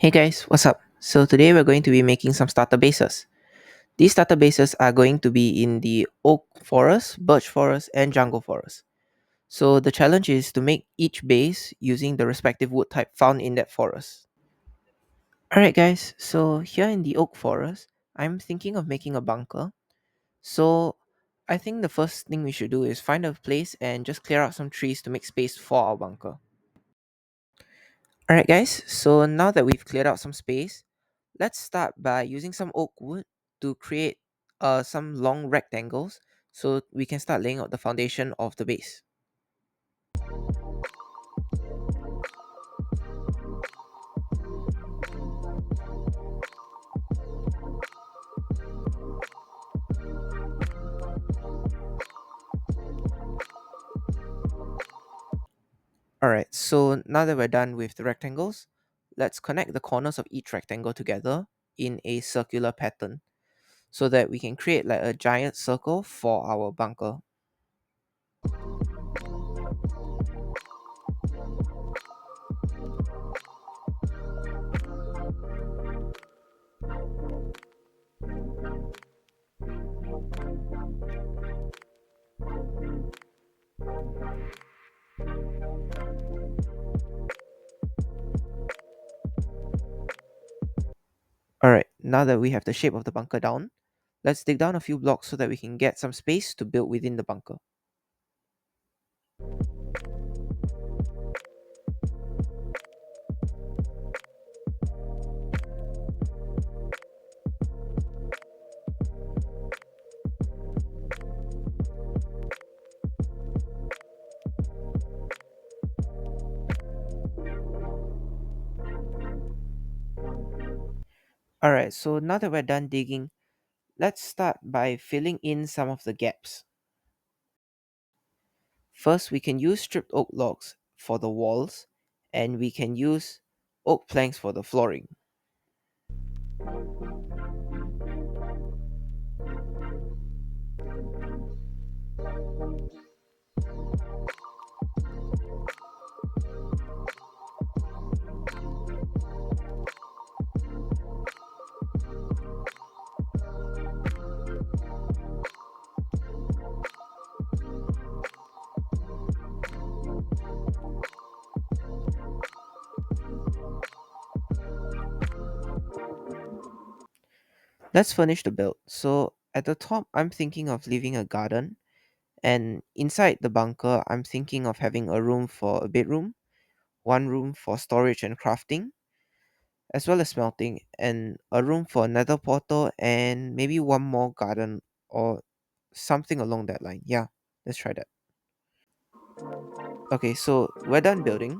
Hey guys, what's up? So today we're going to be making some starter bases. These starter bases are going to be in the oak forest, birch forest, and jungle forest. So the challenge is to make each base using the respective wood type found in that forest. Alright guys, so here in the oak forest, I'm thinking of making a bunker. So I think the first thing we should do is find a place and just clear out some trees to make space for our bunker. Alright guys, so now that we've cleared out some space, let's start by using some oak wood to create some long rectangles so we can start laying out the foundation of the base. Alright, so now that we're done with the rectangles, let's connect the corners of each rectangle together in a circular pattern so that we can create like a giant circle for our bunker. Alright, now that we have the shape of the bunker down, let's dig down a few blocks so that we can get some space to build within the bunker. Alright, so now that we're done digging, let's start by filling in some of the gaps. First, we can use stripped oak logs for the walls, and we can use oak planks for the flooring. Let's furnish the build. So at the top, I'm thinking of leaving a garden, and inside the bunker, I'm thinking of having a room for a bedroom, one room for storage and crafting, as well as smelting, and a room for another portal, and maybe one more garden or something along that line. Yeah, let's try that. Okay, so we're done building.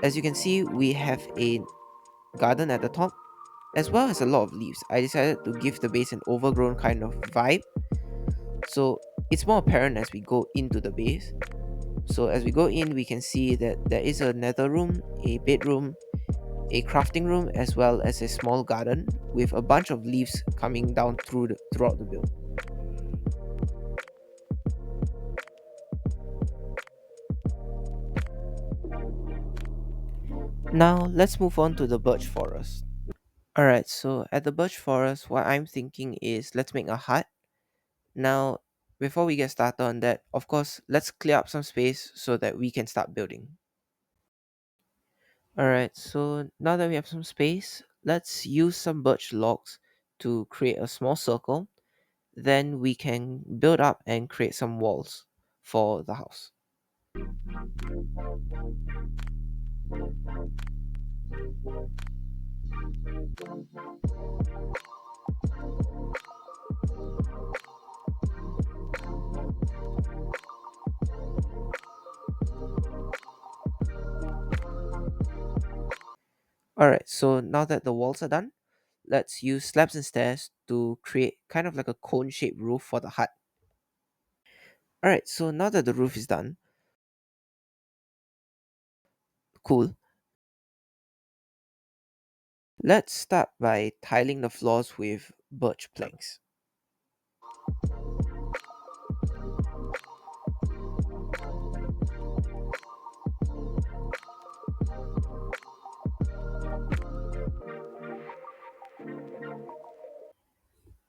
As you can see, we have a garden at the top, as well as a lot of leaves. I decided to give the base an overgrown kind of vibe, so it's more apparent as we go into the base. So as we go in, we can see that there is a nether room, a bedroom, a crafting room, as well as a small garden with a bunch of leaves coming down throughout the build. Now let's move on to the birch forest. Alright, so at the birch forest, what I'm thinking is let's make a hut. Now, before we get started on that, of course, let's clear up some space so that we can start building. Alright, so now that we have some space, let's use some birch logs to create a small circle. Then we can build up and create some walls for the house. Alright, so now that the walls are done, let's use slabs and stairs to create kind of like a cone shaped roof for the hut. Alright, so now that the roof is done, cool. Let's start by tiling the floors with birch planks.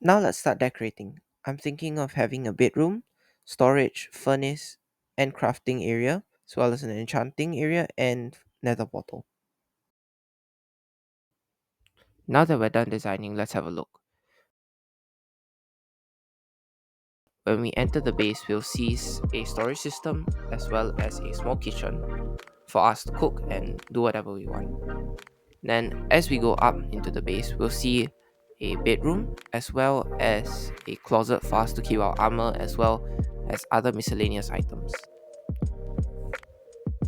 Now let's start decorating. I'm thinking of having a bedroom, storage, furnace, and crafting area, as well as an enchanting area and nether portal. Now that we're done designing, let's have a look. When we enter the base, we'll see a storage system as well as a small kitchen for us to cook and do whatever we want. Then, as we go up into the base, we'll see a bedroom as well as a closet for us to keep our armor as well as other miscellaneous items.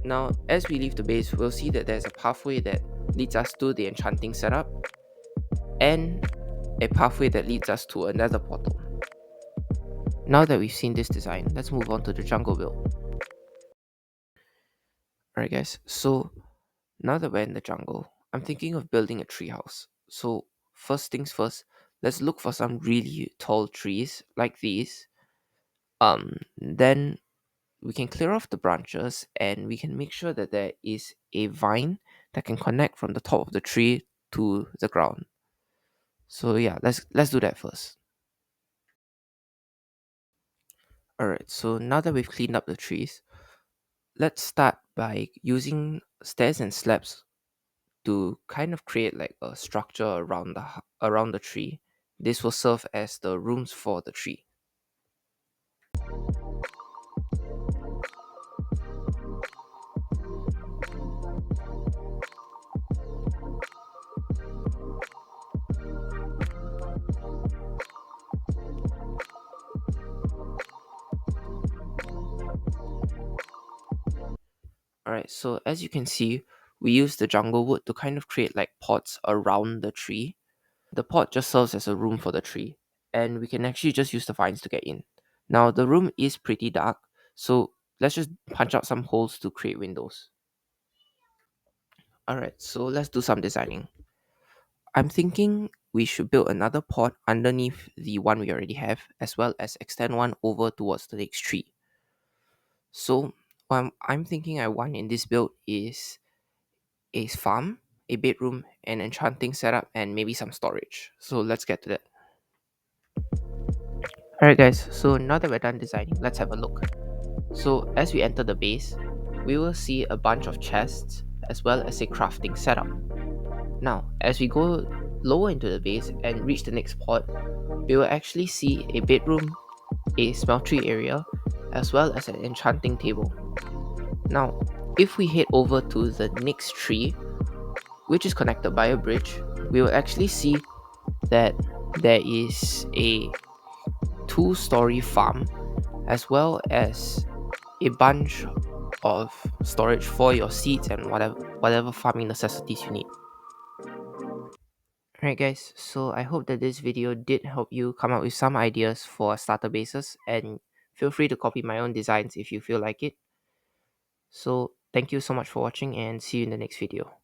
Now, as we leave the base, we'll see that there's a pathway that leads us to the enchanting setup and a pathway that leads us to another portal. Now that we've seen this design, let's move on to the jungle build. Alright guys, so now that we're in the jungle, I'm thinking of building a treehouse. So first things first, let's look for some really tall trees like these. Then we can clear off the branches and we can make sure that there is a vine that can connect from the top of the tree to the ground. So yeah, let's do that first. Alright, so now that we've cleaned up the trees, let's start by using stairs and slabs to kind of create like a structure around around the tree. This will serve as the rooms for the tree. Alright, so as you can see, we use the jungle wood to kind of create like pots around the tree. The pot just serves as a room for the tree, and we can actually just use the vines to get in. Now, the room is pretty dark, so let's just punch out some holes to create windows. Alright, so let's do some designing. I'm thinking we should build another pot underneath the one we already have, as well as extend one over towards the next tree. So, what I'm thinking I want in this build is a farm, a bedroom, an enchanting setup, and maybe some storage. So let's get to that. Alright guys, so now that we're done designing, let's have a look. So as we enter the base, we will see a bunch of chests as well as a crafting setup. Now, as we go lower into the base and reach the next pod, we will actually see a bedroom, a smeltery area, as well as an enchanting table. Now, if we head over to the next tree, which is connected by a bridge, we will actually see that there is a two-story farm as well as a bunch of storage for your seeds and whatever farming necessities you need. Alright guys, so I hope that this video did help you come up with some ideas for starter bases, and feel free to copy my own designs if you feel like it. So thank you so much for watching and see you in the next video.